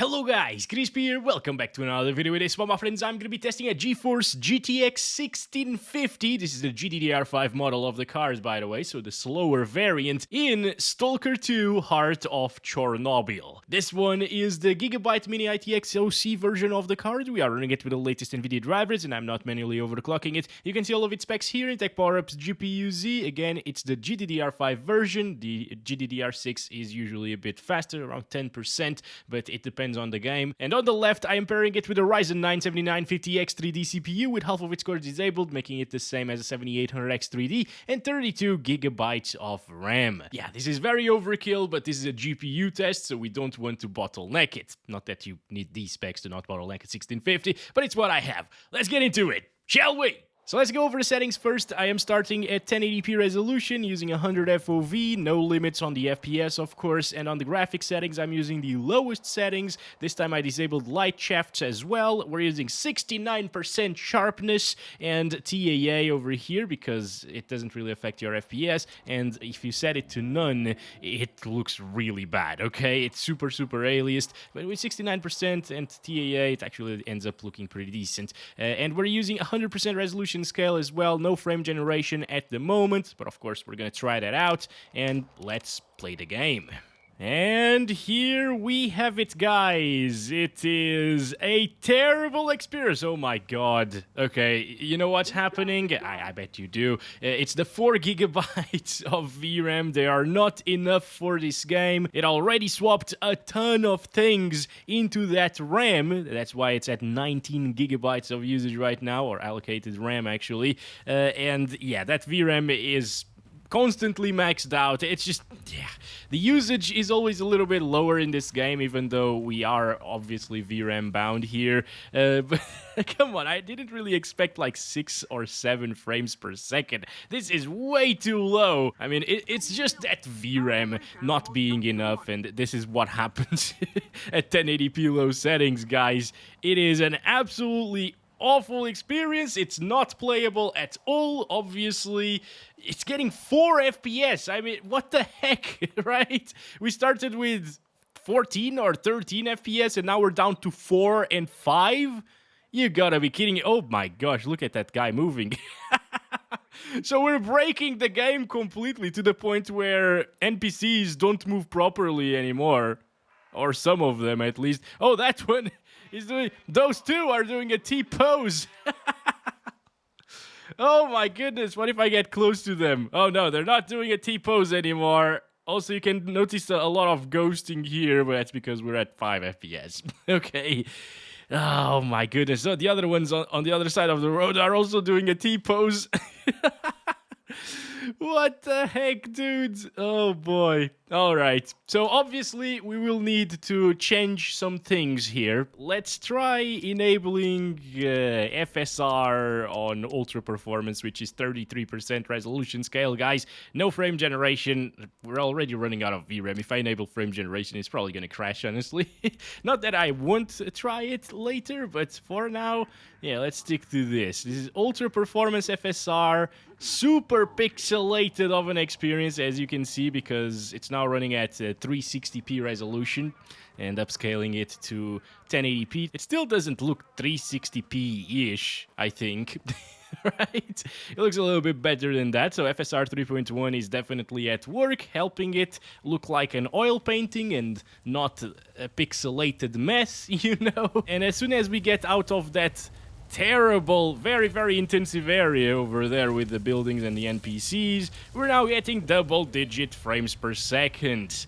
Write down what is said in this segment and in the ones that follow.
Hello guys, Crispy here, welcome back to another video. With this one, my friends, I'm going to be testing a GeForce GTX 1650. This is the GDDR5 model of the cards, by the way, so the slower variant in Stalker 2 Heart of Chernobyl. This one is the Gigabyte Mini ITX OC version of the card. We are running it with the latest Nvidia drivers, and I'm not manually overclocking it. You can see all of its specs here in Tech Power-Up's GPU-Z. Again, it's the GDDR5 version. The GDDR6 is usually a bit faster, around 10%, but it depends on the game. And on the left, I am pairing it with a Ryzen 9 7950X 3D CPU with half of its cores disabled, making it the same as a 7800X 3D and 32 gigabytes of RAM. Yeah, this is very overkill, but this is a GPU test, so we don't want to bottleneck it. Not that you need these specs to not bottleneck at 1650, but it's what I have. Let's get into it, shall we? So let's go over the settings first. I am starting at 1080p resolution using 100 FOV, no limits on the FPS of course, and on the graphic settings I'm using the lowest settings. This time I disabled light shafts as well. We're using 69% sharpness and TAA over here because it doesn't really affect your FPS, and if you set it to none, it looks really bad, okay? It's super aliased, but with 69% and TAA it actually ends up looking pretty decent. And we're using 100% resolution scale as well, no frame generation at the moment, but of course we're gonna try that out, and let's play the game. And here we have it, guys. It is a terrible experience. Oh my god. Okay, you know what's happening? I bet you do. It's the 4 gigabytes of VRAM. They are not enough for this game. It already swapped a ton of things into that RAM. That's why it's at 19 gigabytes of usage right now, or allocated RAM actually. And yeah, that VRAM is constantly maxed out. It's just, yeah, the usage is always a little bit lower in this game, even though we are obviously VRAM bound here. But come on, I didn't really expect like 6 or 7 frames per second. This is way too low. I mean, it's just that VRAM not being enough, and this is what happens at 1080p low settings, guys. It is an absolutely awful experience. It's not playable at all, obviously. It's getting 4 FPS. I mean, what the heck, right? We started with 14 or 13 FPS, and now we're down to 4 and 5? You gotta be kidding me. Oh my gosh, look at that guy moving. So we're breaking the game completely to the point where NPCs don't move properly anymore. Or some of them, at least. Oh, that one is doing... Those two are doing a T-pose. Oh my goodness, what if I get close to them? Oh no, they're not doing a T-pose anymore. Also, you can notice a lot of ghosting here, but that's because we're at 5 FPS. Okay. Oh my goodness. So the other ones on the other side of the road are also doing a T-pose. What the heck, dudes? Oh boy. Alright, so obviously we will need to change some things here. Let's try enabling FSR on Ultra Performance, which is 33% resolution scale, guys. No frame generation. We're already running out of VRAM. If I enable frame generation, it's probably going to crash, honestly. Not that I won't try it later, but for now, yeah, let's stick to this. This is Ultra Performance FSR. Super pixelated of an experience, as you can see, because it's now running at 360p resolution and upscaling it to 1080p. It still doesn't look 360p-ish, I think. Right? It looks a little bit better than that, so FSR 3.1 is definitely at work, helping it look like an oil painting and not a pixelated mess, you know? And as soon as we get out of that terrible, very intensive area over there with the buildings and the NPCs, we're now getting double-digit frames per second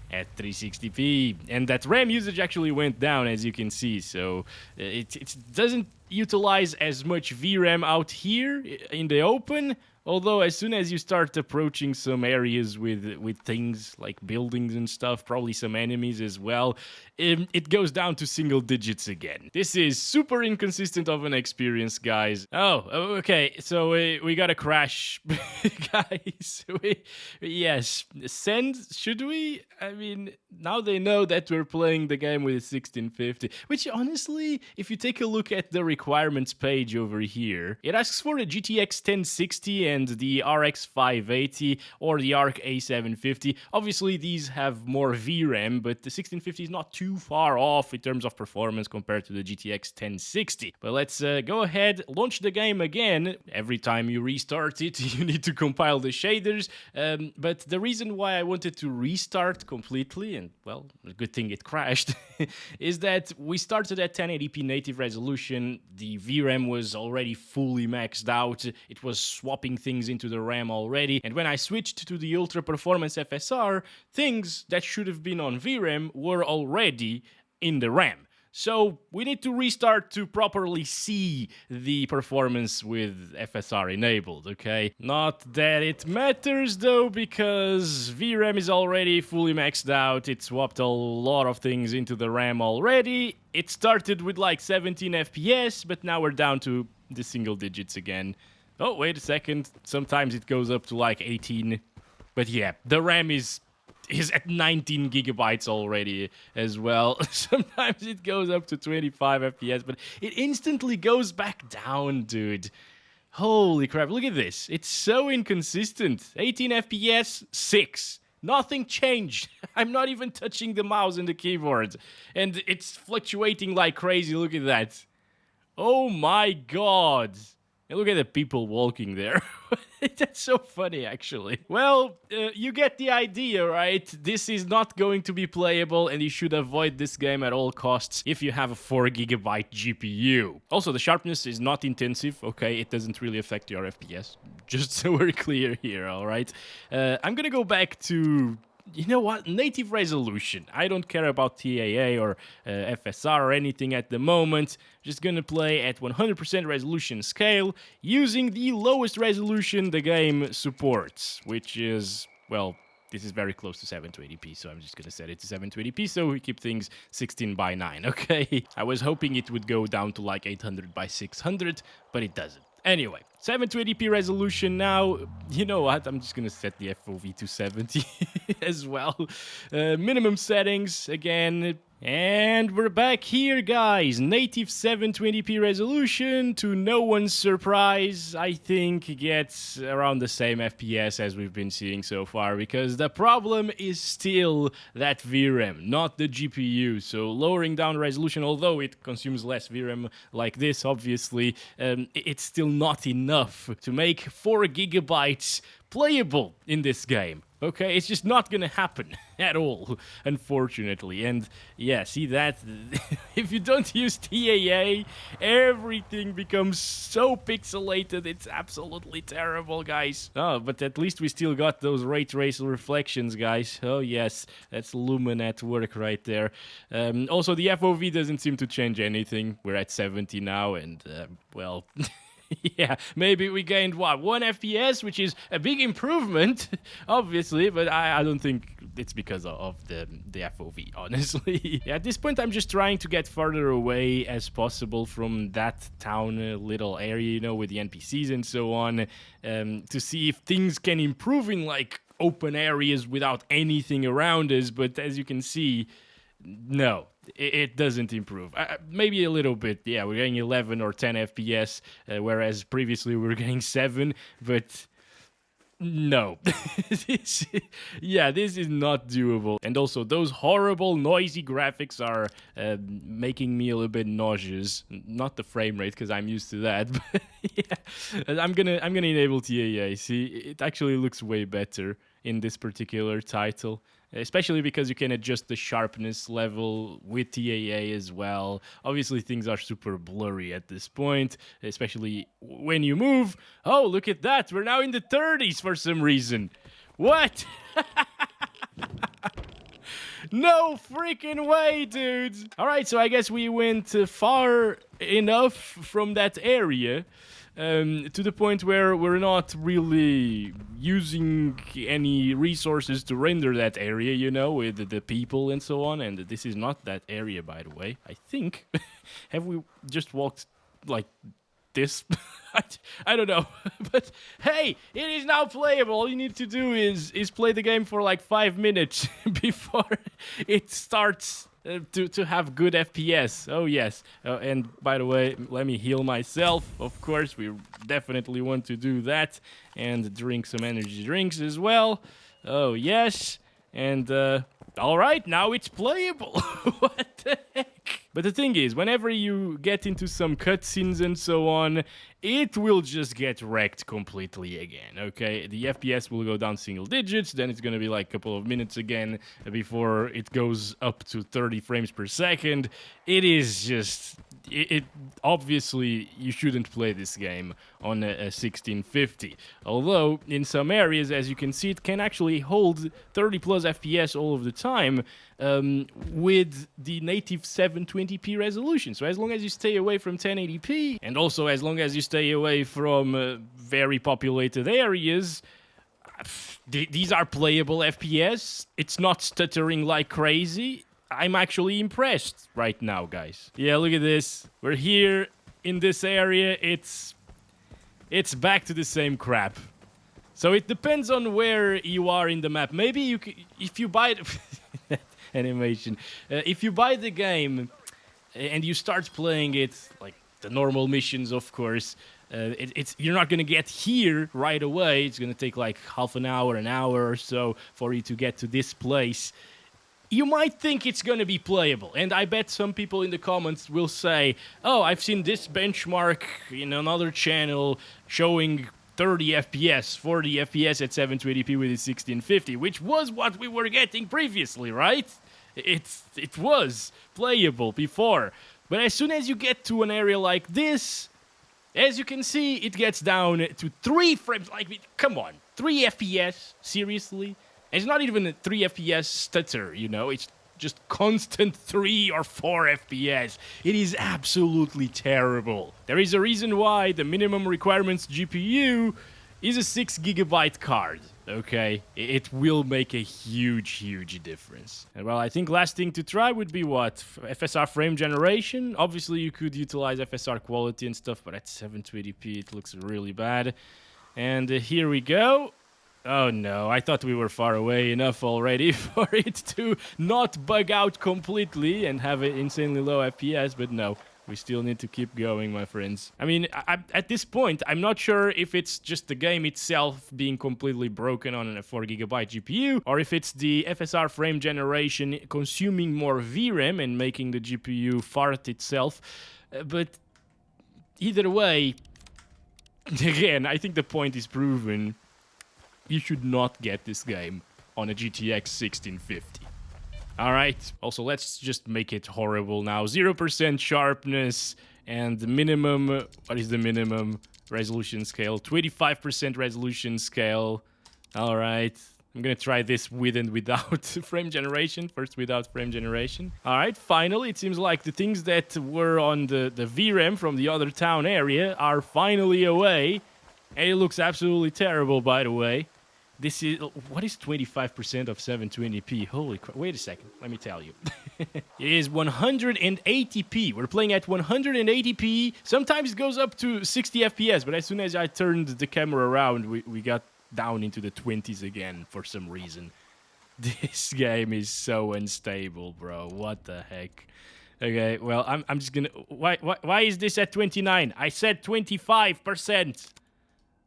at 360p, and that RAM usage actually went down, as you can see, so it doesn't utilize as much VRAM out here in the open. Although, as soon as you start approaching some areas with things like buildings and stuff, probably some enemies as well, it goes down to single digits again. This is super inconsistent of an experience, guys. Oh, okay, so we got a crash, guys. Yes, send, should we? I mean, now they know that we're playing the game with 1650, which honestly, if you take a look at the requirements page over here, it asks for a GTX 1060 and and the RX 580 or the ARC A750. Obviously, these have more VRAM, but the 1650 is not too far off in terms of performance compared to the GTX 1060. But let's go ahead, launch the game again. Every time you restart it, you need to compile the shaders. But the reason why I wanted to restart completely, and well, a good thing it crashed, is that we started at 1080p native resolution. The VRAM was already fully maxed out. It was swapping things into the RAM already. And when I switched to the ultra performance FSR, things that should have been on VRAM were already in the RAM. So we need to restart to properly see the performance with FSR enabled, okay? Not that it matters though, because VRAM is already fully maxed out. It swapped a lot of things into the RAM already. It started with like 17 FPS, but now we're down to the single digits again. Oh, wait a second. Sometimes it goes up to like 18. But yeah, the RAM is at 19 gigabytes already as well. Sometimes it goes up to 25 FPS, but it instantly goes back down, dude. Holy crap, look at this. It's so inconsistent. 18 FPS, 6. Nothing changed. I'm not even touching the mouse and the keyboard. And it's fluctuating like crazy. Look at that. Oh my god. And look at the people walking there. That's so funny, actually. Well, you get the idea, right? This is not going to be playable, and you should avoid this game at all costs if you have a 4GB GPU. Also, the sharpness is not intensive, okay? It doesn't really affect your FPS. Just so we're clear here, all right? I'm gonna go back to... You know what? Native resolution. I don't care about TAA or FSR or anything at the moment. Just gonna play at 100% resolution scale using the lowest resolution the game supports, which is, well, this is very close to 720p, so I'm just gonna set it to 720p so we keep things 16:9, okay? I was hoping it would go down to like 800:600, but it doesn't. Anyway, 720p resolution now. You know what? I'm just gonna set the FOV to 70 as well. Minimum settings again. And we're back here, guys. Native 720p resolution, to no one's surprise, I think gets around the same FPS as we've been seeing so far, because the problem is still that VRAM, not the GPU. So lowering down resolution, although it consumes less VRAM like this, obviously, it's still not enough to make 4 gigabytes playable in this game. Okay, it's just not gonna happen at all, unfortunately. And yeah, see that? If you don't use TAA, everything becomes so pixelated, it's absolutely terrible, guys. Oh, but at least we still got those ray trace reflections, guys. Oh yes, that's Lumen at work right there. Also, the FOV doesn't seem to change anything. We're at 70 now, and well... Yeah, maybe we gained, what, 1 FPS, which is a big improvement, obviously, but I don't think it's because of the FOV, honestly. Yeah, at this point, I'm just trying to get further away as possible from that town little area, you know, with the NPCs and so on, to see if things can improve in, like, open areas without anything around us, but as you can see, no. It doesn't improve. Maybe a little bit. Yeah, we're getting 11 or 10 FPS, whereas previously we were getting 7, but no. this is not doable. And also, those horrible, noisy graphics are making me a little bit nauseous. Not the frame rate, because I'm used to that, but yeah. I'm gonna enable TAA. See, it actually looks way better in this particular title. Especially because you can adjust the sharpness level with TAA as well. Obviously, things are super blurry at this point, especially when you move. Oh, look at that. We're now in the 30s for some reason. What? No freaking way, dudes. All right, so I guess we went far enough from that area. To the point where we're not really using any resources to render that area, you know, with the people and so on. And this is not that area, by the way, I think. Have we just walked like this? I don't know. But hey, it is now playable. All you need to do is play the game for like 5 minutes before it starts to have good FPS. Oh yes. And by the way, let me heal myself. Of course, we definitely want to do that, and drink some energy drinks as well. Oh yes. And all right, now it's playable. What the heck? But the thing is, whenever you get into some cutscenes and so on, it will just get wrecked completely again, okay? The FPS will go down single digits, then it's gonna be like a couple of minutes again before it goes up to 30 frames per second. It is just... It obviously, you shouldn't play this game on a 1650. Although, in some areas, as you can see, it can actually hold 30 plus FPS all of the time with the native 720p resolution. So as long as you stay away from 1080p, and also as long as you stay away from very populated areas, these are playable FPS. It's not stuttering like crazy. I'm actually impressed right now, guys. Yeah, look at this. We're here in this area. It's back to the same crap. So it depends on where you are in the map. Maybe you if you buy that animation, if you buy the game and you start playing it like the normal missions, of course, you're not gonna get here right away. It's gonna take like half an hour or so for you to get to this place. You might think it's going to be playable, and I bet some people in the comments will say, oh, I've seen this benchmark in another channel showing 30 FPS, 40 FPS at 720p with a 1650, which was what we were getting previously, right? It was playable before. But as soon as you get to an area like this, as you can see, it gets down to 3 frames. Like, come on, 3 FPS? Seriously? It's not even a 3 FPS stutter, you know, it's just constant 3 or 4 FPS. It is absolutely terrible. There is a reason why the minimum requirements GPU is a 6 GB card, okay? It will make a huge difference. And well, I think last thing to try would be what? FSR frame generation? Obviously, you could utilize FSR quality and stuff, but at 720p, it looks really bad. And here we go. Oh no, I thought we were far away enough already for it to not bug out completely and have an insanely low FPS, but no, we still need to keep going, my friends. I mean, at this point, I'm not sure if it's just the game itself being completely broken on a 4 GB GPU, or if it's the FSR frame generation consuming more VRAM and making the GPU fart itself, but either way, again, I think the point is proven. You should not get this game on a GTX 1650. Alright, also let's just make it horrible now. 0% sharpness and the minimum, what is the minimum resolution scale? 25% resolution scale. Alright, I'm gonna try this with and without frame generation. First without frame generation. Alright, finally, it seems like the things that were on the VRAM from the other town area are finally away. And it looks absolutely terrible, by the way. This is... What is 25% of 720p? Holy crap. Wait a second. Let me tell you. It is 180p. We're playing at 180p. Sometimes it goes up to 60 FPS, but as soon as I turned the camera around, we got down into the 20s again for some reason. This game is so unstable, bro. What the heck? Okay, well, I'm just gonna... Why is this at 29? I said 25%.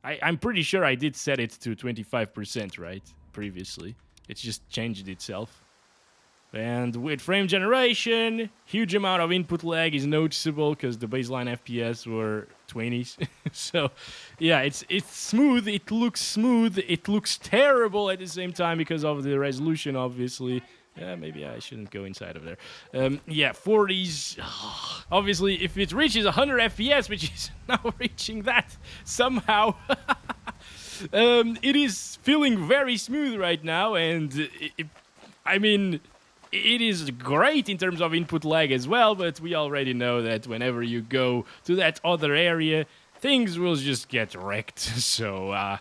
I'm pretty sure I did set it to 25%, right? Previously. It's just changed itself. And with frame generation, huge amount of input lag is noticeable because the baseline FPS were 20s. So, yeah, it's smooth. It looks smooth. It looks terrible at the same time because of the resolution, obviously. Yeah, maybe I shouldn't go inside of there. Yeah, 40s. Obviously, if it reaches 100 FPS, which is now reaching that somehow, it is feeling very smooth right now. And, I mean, it is great in terms of input lag as well. But we already know that whenever you go to that other area, things will just get wrecked. So,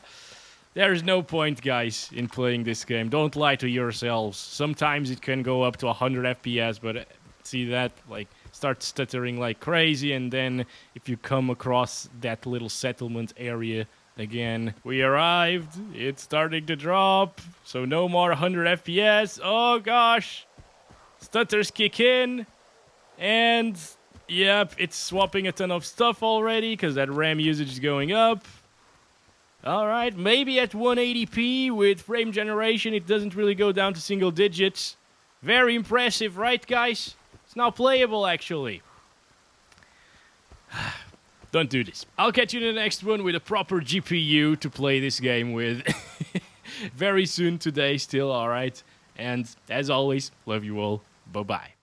there's no point, guys, in playing this game. Don't lie to yourselves. Sometimes it can go up to 100 FPS, but see that? Like, start stuttering like crazy, and then if you come across that little settlement area again, we arrived. It's starting to drop, so no more 100 FPS. Oh, gosh. Stutters kick in. And, yep, it's swapping a ton of stuff already because that RAM usage is going up. Alright, maybe at 180p with frame generation it doesn't really go down to single digits. Very impressive, right guys? It's now playable actually. Don't do this. I'll catch you in the next one with a proper GPU to play this game with. Very soon today still, alright? And as always, love you all. Bye-bye.